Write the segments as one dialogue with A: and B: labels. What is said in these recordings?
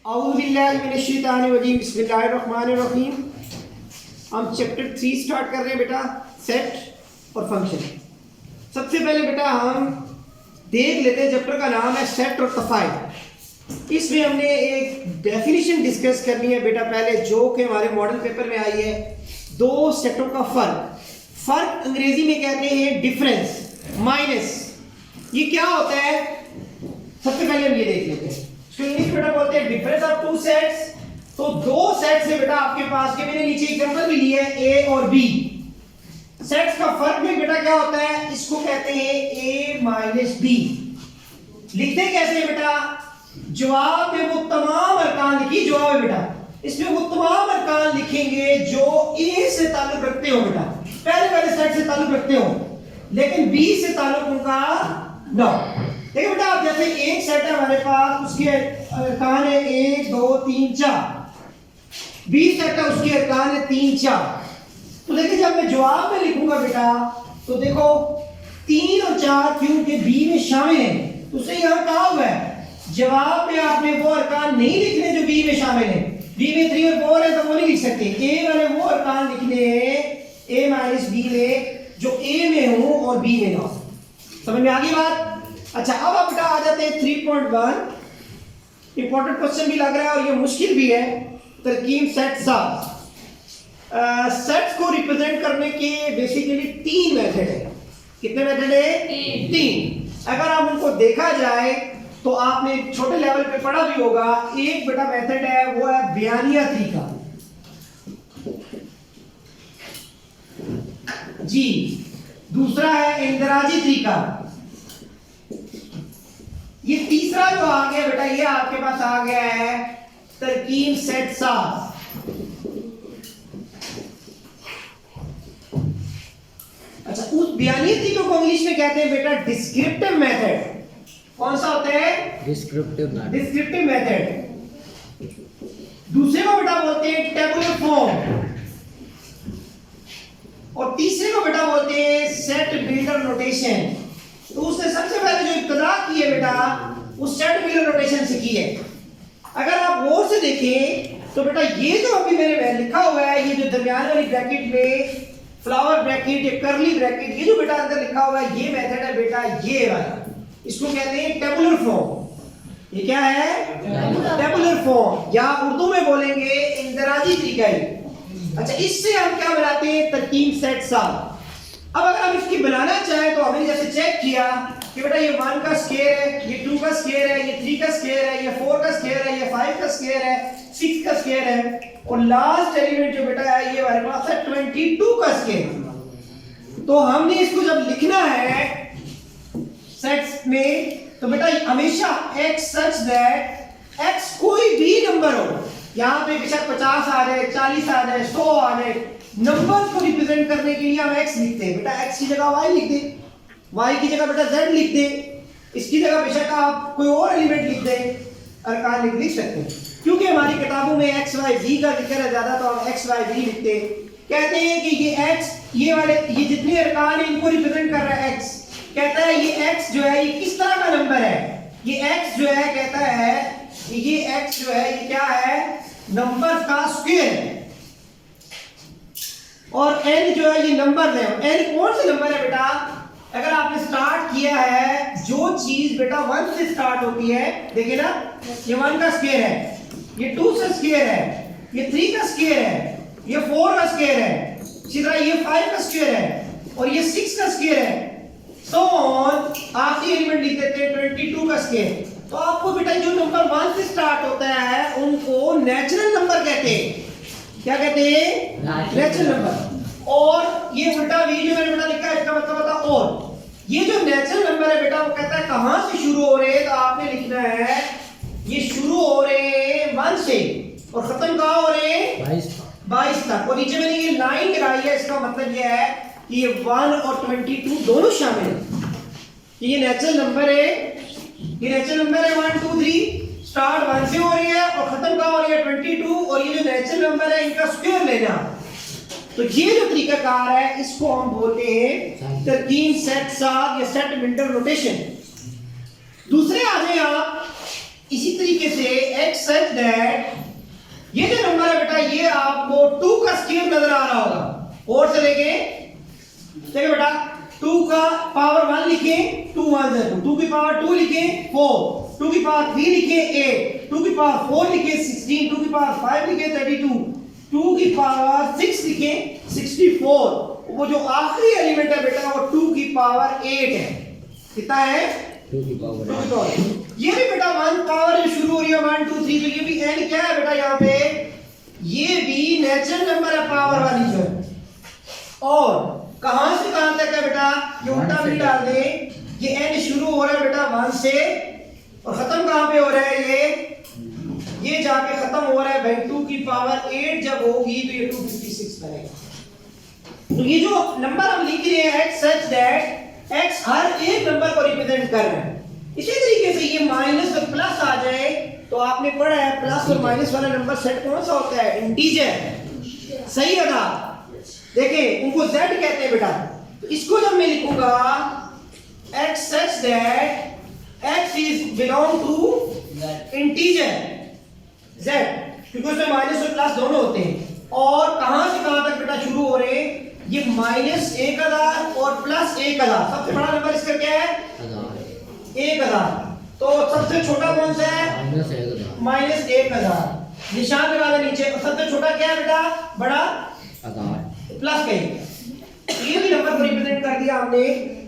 A: औज़ुबिल्लाहिमिनश्शैतानिर्रजीम बिस्मिल्लाहिर्रहमानिर्रहीम। हम chapter 3 start कर रहे हैं बेटा, सेट और फंक्शन। सबसे पहले बेटा हम देख लेते हैं, चैप्टर का नाम है सेट और तफाइल। इसमें हमने एक डेफिनेशन डिस्कस करनी है बेटा पहले, जो कि हमारे मॉडल पेपर में आई है। दो सेटों का फर्क अंग्रेजी में कहते हैं डिफरेंस, माइनस। ये क्या होता है, सबसे पहले हम ये देख लेते हैं। इंग्लिश बेटा बोलते हैं डिफरेंस ऑफ टू सेट्स। तो दो सेट्स है बेटा आपके पास के, मैंने नीचे एग्जांपल भी लिया है ए और बी। सेट्स का फर्क में बेटा क्या होता है, इसको कहते हैं ए माइनस बी। लिखते कैसे है बेटा, जवाब में वो तमाम अरकान लिखी, जवाब है बेटा इसमें वो तमाम अरकान लिखेंगे जो ए से ताल्लुक रखते हो बेटा, पहले सेट से ताल्लुक रखते हो, लेकिन बी से ताल्लुक उनका ना। देखिए बेटा, आप जैसे एक सेट है हमारे पास, उसके अरकान है 1 2 3 4। बी सेट है, उसके अरकान है 3 4। तो देखिए जब मैं जवाब में लिखूंगा बेटा, तो देखो 3 और 4 क्योंकि बी में शामिल है, तो उसे यहां कहा हुआ है जवाब में आपने वो अरकान नहीं लिखने जो बी में शामिल है। बी में 3 और 4 है तो वो नहीं लिख सकते। ए वाले वो अरकान लिखने ए माइनस बी में जो ए में हो और बी में ना। समझ में आ गई बात? अच्छा, अब आप बेटा आ जाते हैं 3.1। इंपॉर्टेंट क्वेश्चन भी लग रहा है और ये मुश्किल भी है। तरकीब सेट साथ। सेट्स को रिप्रेजेंट करने के बेसिकली 3 मेथड है। कितने मेथड है? 3। अगर आप उनको देखा जाए तो आपने छोटे लेवल पे पढ़ा भी होगा। एक बेटा मेथड है वो है बयानिया तरीका जी, दूसरा है इंदराजी तरीका। ये तीसरा जो आ गया बेटा, ये आपके पास आ गया है तरकीब सेट साथ। अच्छा, उस बयानिया तरीके को इंग्लिश में कहते हैं बेटा डिस्क्रिप्टिव मेथड। कौन सा होता है? Descriptive method. दूसरे को बेटा बोलते हैं टेबुलर फॉर्म, और तीसरे को बेटा बोलते हैं सेट बिल्डर नोटेशन। तो उसने सबसे पहले जो इब्तिदा की है बेटा, उस सेट बिल्डर नोटेशन से की है। अगर आप गौर से देखें तो बेटा ये जो अभी मैंने लिखा हुआ है, ये जो दरमियान वाली ब्रैकेट में फ्लावर ब्रैकेट या करली ब्रैकेट, ये जो बेटा अंदर लिखा हुआ है, ये मेथड है बेटा ये वाला। इसको कहते हैं टेबुलर फॉर्म। ये क्या है? टेबुलर फॉर्म, या उर्दू में बोलेंगे इंदराजी तरीका ही। अच्छा, इससे हम क्या बनाते हैं? तरकीब सेट साथ। अब अगर हम इसकी बनाना चाहें तो हमने जैसे चेक किया कि बेटा ये 1 का स्क्वायर है, ये 2 का स्क्वायर है, ये 3 का स्क्वायर है, ये 4 का स्क्वायर है, ये 5 का स्क्वायर है, 6 का स्क्वायर है, और लास्ट एलिमेंट जो बेटा है ये हमारे पास है 22 का स्क्वायर। तो हमने इसको जब लिखना है सेट्स में, तो बेटा हमेशा x सच दैट x कोई भी नंबर हो, यहां पे बेशक 50 आ जाए, 40 आ जाए, 100 आ जाए, नंबर को रिप्रेजेंट करने के लिए हम x लिखते हैं बेटा। x की जगह y लिख दे, y की जगह बेटा z लिख दे, इसकी जगह बेशक आप कोई और एलिमेंट लिख दे, अरकान लिख सकते हैं। क्योंकि हमारी किताबों में x y z का जिक्र है ज्यादा, तो हम x y z लिखते हैं। कहते हैं कि ये x, ये वाले ये जितने अरकान हैं इनको रिप्रेजेंट कर रहा है x। कहता है ये x जो है ये किस तरह का नंबर है? ये x जो है कहता है ये x जो है ये क्या है? नंबर का स्क्वायर है। और n जो है ये नंबर है। n कौन से नंबर है बेटा? अगर आपने स्टार्ट किया है, जो चीज बेटा 1 से स्टार्ट होती है, देखिए ना, ये 1 का स्क्वायर है, ये 2 का स्क्वायर है, ये 3 का स्क्वायर है, ये 4 का स्क्वायर है, इसी तरह ये 5 का स्क्वायर है, और ये 6 का स्क्वायर है, सो ऑन। आखिरी एलिमेंट लिख देते हैं 22 का स्क्वायर। तो आपको बेटा जो नंबर 1 से स्टार्ट होता है उनको नेचुरल नंबर कहते हैं। क्या कहते हैं? Natural number. और ये उल्टा v जो मैंने बेटा लिखा है, इसका मतलब होता है और। ये जो नेचुरल नंबर है बेटा, वो कहता है कहां से शुरू हो रहे हैं, तो आपने लिखना है ये शुरू हो रहे हैं 1 से और खत्म कहां हो रहे हैं? 22 तक। और नीचे मैंने ये लाइन लगाई है, इसका मतलब ये है कि ये 1 और 22 दोनों शामिल है। ये नेचुरल नंबर है, ये नेचुरल नंबर है 1 2 3, स्टार्ट 1 से हो रही है और खत्म कहां हो रही है? 22। और ये जो नेचुरल नंबर है इनका स्क्वायर लेना। तो ये जो तरीका कार है इसको हम बोलते हैं तरकीब सेट साथ या सेट बिल्डर नोटेशन। दूसरे आ जाए आप, इसी तरीके से x सच दैट ये जो नंबर है बेटा ये आपको 2 का स्क्वायर नजर आ रहा होगा और से लेके देखिए बेटा 2 का पावर 1 लिखे 2 1 0 2 की पावर 2 लिखे 4 2 की पावर 3 लिखे 8 2 की पावर 4 लिखे 16 2 की पावर 5 लिखे 32 2 की पावर 6 लिखे 64 वो जो आखिरी एलिमेंट है बेटा वो 2 की पावर 8 है कितना है
B: 2 की पावर
A: ये भी बेटा 1 पावर जो शुरू हो रही है 1 2 3 तो ये भी n क्या है बेटा यहाँ पे ये भी नेचुरल नंबर है पावर वाली जो है और कहां से कहां तक है बेटा ये उल्टा भी डाल दे ये n शुरू हो रहा है बेटा 1 से और खत्म कहां पे हो रहा है ये जाके खत्म हो रहा है भाई 2 की पावर 8 जब होगी तो ये 256 बनेगा तो ये जो नंबर हम लिख रहे हैं x सच दैट x हर एक नंबर को रिप्रेजेंट कर रहा है इसी तरीके से ये माइनस और प्लस आ जाए तो आपने पढ़ा है प्लस और माइनस वाला नंबर सेट कौन सा होता है इंटीजर सही है ना देखिए उनको z कहते हैं बेटा तो इसको जब मैं लिखूंगा x such that x is belong to integer z क्योंकि उसमें माइनस और प्लस दोनों होते हैं और कहां से कहां तक बेटा शुरू हो रहे हैं ये -1000 और +1000 सबसे बड़ा नंबर इसका क्या है 1000 तो सबसे छोटा कौन सा है -1000 निशान लगा दे नीचे और सबसे छोटा क्या है बेटा बड़ा 1000 प्लस कहीं ये भी नंबर को रिप्रेजेंट कर दिया हमने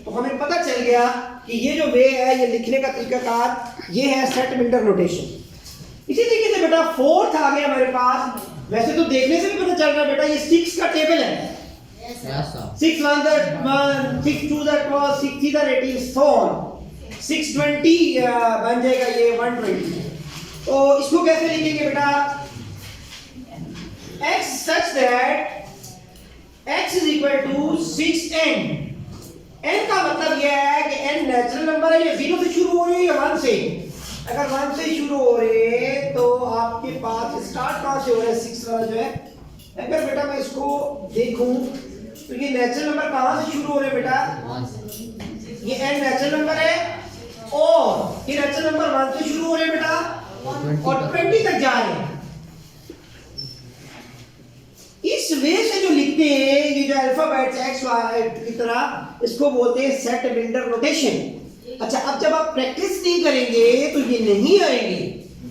A: तो हमें पता चल गया कि ये जो वे है ये लिखने का तरीकाकार ये है सेट मिल्टर नोटेशन इसी तरीके से बेटा फोर्थ आ गया मेरे पास वैसे तो देखने से भी पता चल रहा है बेटा ये 6 का टेबल है 6 1 1 6 2 12 6 3 18 so on 620 बन जाएगा ये 120 तो इसको कैसे लिखेंगे बेटा x such that x is equal to 6n n का मतलब यह है कि n नेचुरल नंबर है ये 0 से शुरू हो रही है या 1 से अगर 1 से शुरू हो रहे हैं तो आपके पास स्टार्ट कहां से हो रहा है 6 वाला जो है अगर बेटा मैं इसको देखूं तो ये नेचुरल नंबर कहां से शुरू हो रहे हैं बेटा ये n नेचुरल नंबर है और ये नेचुरल नंबर 1 से शुरू हो रहे हैं बेटा और 20 तक जा रहे हैं इस वे से जो लिखते हैं ये जो अल्फाबेट्स x y की तरह इसको बोलते हैं सेट बिल्डर नोटेशन अच्छा अब जब आप प्रैक्टिस नहीं करेंगे तो ये नहीं आएंगे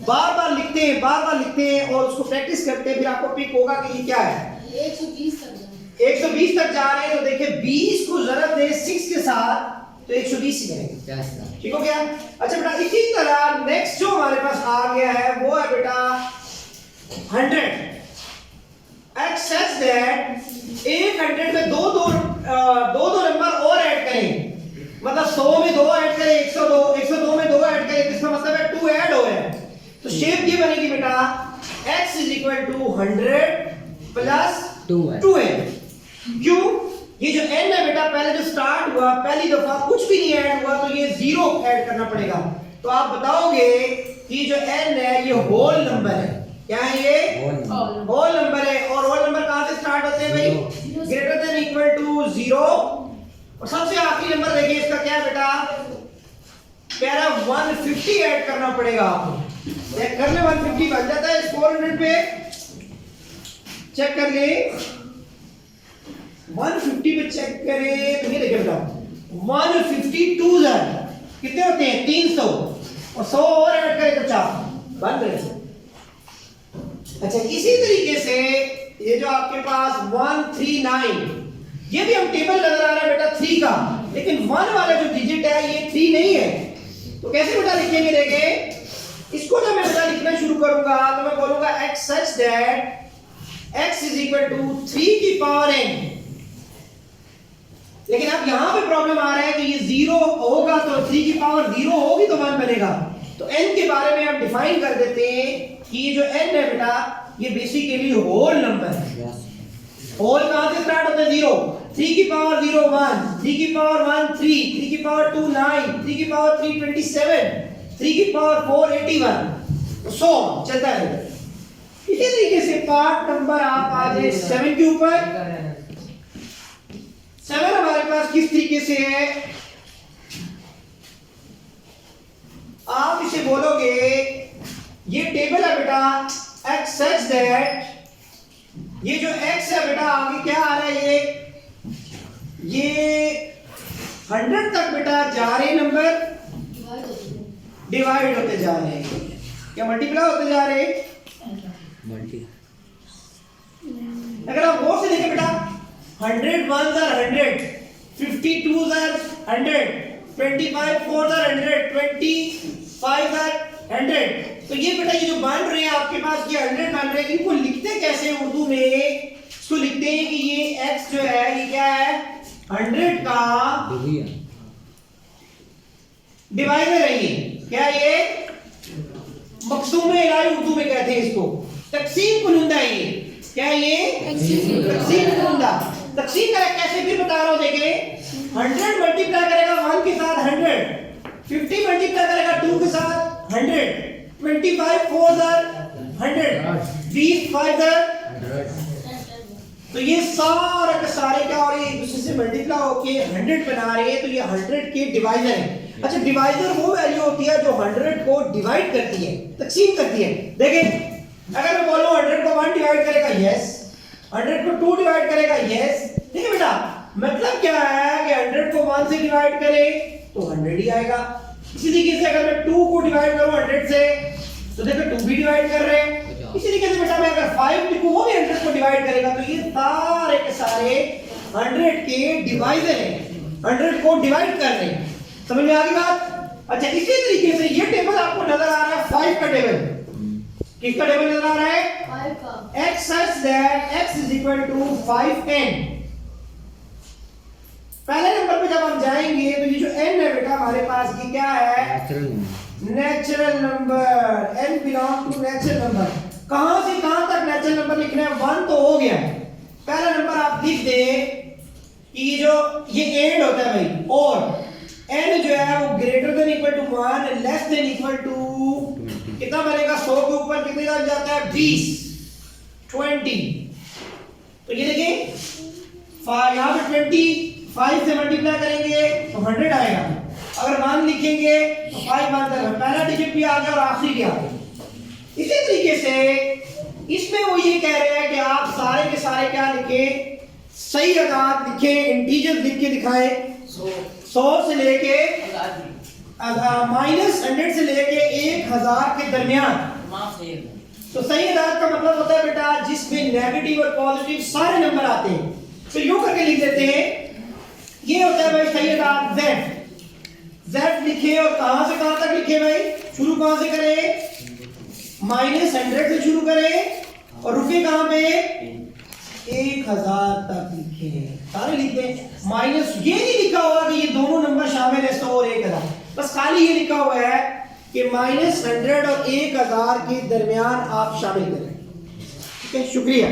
A: बार-बार लिखते हैं और उसको प्रैक्टिस करते हैं फिर आपको पिक होगा कि ये क्या है 120 तक जा रहे हैं तो देखिए 20 को ज़रब दे 6 के साथ तो 120 ही करेंगे ठीक हो गया अच्छा बेटा इसी तरह नेक्स्ट जो हमारे पास आ गया है वो है बेटा 100 x such that 100 में दो नंबर और ऐड करें मतलब 100 में 2 ऐड करें 102 में 2 ऐड करें इसका मतलब है 2 ऐड हो है तो शेप ये बनेगी बेटा x is equal to 100 plus 2n क्यों ये जो n है बेटा पहले जो स्टार्ट हुआ पहली दफा कुछ भी नहीं ऐड हुआ तो ये 0 ऐड करना पड़ेगा तो आप बताओगे कि जो n है ये होल नंबर है क्या है ये होल नंबर है और होल नंबर कहां से स्टार्ट होते हैं भाई ग्रेटर देन इक्वल टू 0 और सबसे आखिरी नंबर देखिए इसका क्या है बेटा कह रहा 150 ऐड करना पड़ेगा आपको चेक कर ले 150 बन जाता है 400 पे चेक कर ले 150 पे चेक करें तो ये देखिए बेटा 152 कितने होते हैं 300 और 100 और ऐड करें तो 4 बन गए अच्छा इसी तरीके से ये जो आपके पास 139 ये भी हम टेबल नजर आ रहा है बेटा 3 का लेकिन 1 वाला जो डिजिट है ये 3 नहीं है तो कैसे बेटा लिखेंगे देखें इसको जब मैं बेटा लिखना शुरू करूंगा तो मैं बोलूंगा x such that x is equal to 3 की पावर n लेकिन अब यहां पे प्रॉब्लम आ रहा है कि ये 0 होगा तो 3 की पावर 0 होगी तो 1 बनेगा तो n के बारे में हम डिफाइन कर देते हैं कि ये जो n है बेटा ये बेसिकली होल नंबर है होल कहां से स्टार्ट होता है 0 3 की पावर 0 1 3 की पावर 1 3 3 की पावर 2 9 3 की पावर 3 27 3 की पावर 4 81 सो चलता है इसी तरीके से पार्ट नंबर आप आ जाए 7 के ऊपर 7 हमारे पास किस तरीके से है आप इसे बोलोगे ये टेबल है बेटा x सच दैट ये जो x है बेटा आगे क्या आ रहा है ये 100 तक बेटा जा रहे नंबर डिवाइड होते जा रहे हैं क्या मल्टीप्लाई होते जा रहे हैं
B: मल्टी
A: अगर आप गौर से देखें बेटा 100 ones are 100 50 twos are 100 25 fours are 100 25 are 100 तो ये बेटा ये जो बन रहे हैं आपके पास ये 100 बन रहे हैं इनको लिखते कैसे हैं उर्दू में इसको लिखते हैं कि ये x जो है ये क्या है 100 का डिवाइडर है ये क्या ये मकसूम इलाही उर्दू में कहते हैं इसको तकसीम कुनुंदा है ये क्या है ये तकसीम कुनुंदा तकसीम करें कैसे फिर बता रहा हूं देखिए 100 मल्टीप्लाई करेगा 1 के साथ 100 50 मल्टीप्लाई करेगा 2 के साथ 100 25 4 are 100 20 5 are तो ये सारे के सारे क्या हो रहे हैं एक दूसरे से मल्टीप्लाई होके 100 बना रहे हैं तो ये 100 के डिवाइजर है अच्छा डिवाइजर वो वैल्यू होती है जो 100 को डिवाइड करती है तकसीम करती है देखें अगर मैं बोलूं 100 को 1 डिवाइड करेगा यस 100 को 2 डिवाइड करेगा यस ठीक है बेटा मतलब क्या है कि 100 को 1 से डिवाइड करे तो 100 ही आएगा इसी तरीके से अगर मैं 2 को डिवाइड करूं 100 से तो देखो 2 भी डिवाइड कर रहे हैं इसी तरीके से बेटा मैं अगर 5 लिखूं वो भी 100 को डिवाइड करेगा तो ये सारे के सारे 100 के डिवाइजर हैं 100 को डिवाइड कर रहे हैं समझ में आ गई बात अच्छा इसी तरीके से ये टेबल आपको नजर आ रहा है 5 का टेबल किसका टेबल नजर आ रहा है
C: 5 का
A: x such that x is equal to 5n पहले नंबर पे जब हम जाएंगे तो ये जो n है बेटा हमारे पास ये क्या है natural number n belong to natural number कहां से कहां तक नेचुरल नंबर लिखना है 1 तो हो गया पहला नंबर आप लिख दे कि ये जो ये एंड होता है भाई और n जो है वो greater than equal to 1 less than equal to कितना बनेगा 100 के ऊपर कितने तक जाता है 20 तो ये देखिए यहाँ पे 25 से मल्टीप्लाई करेंगे तो 100 आएगा अगर 1 लिखेंगे तो 5 मान तक पहला डिजिट भी आ गया और आखिरी भी आ गया इसी तरीके से इसमें वो ये कह रहे हैं कि आप सारे के सारे क्या लिखें सही अदाद लिखें इंटीजर्स लिख के दिखाएं 100 से लेके -100 से लेके 1000 के दरमियान तो सही अदाद का मतलब होता है बेटा जिसमें नेगेटिव और पॉजिटिव सारे नंबर आते हैं तो यूं करके लिख देते हैं ये होता है भाई सही अदाद z लिखे और कहां से कहां तक लिखे भाई शुरू कहां से करें -100 से शुरू करें और रुके कहां पे 1000 तक लिखे सारे लिख दें माइनस ये नहीं लिखा होगा कि ये दोनों नंबर शामिल है 100 और 1000 बस खाली ये लिखा हुआ है कि -100 और 1000 के दरमियान आप शामिल करें ठीक है शुक्रिया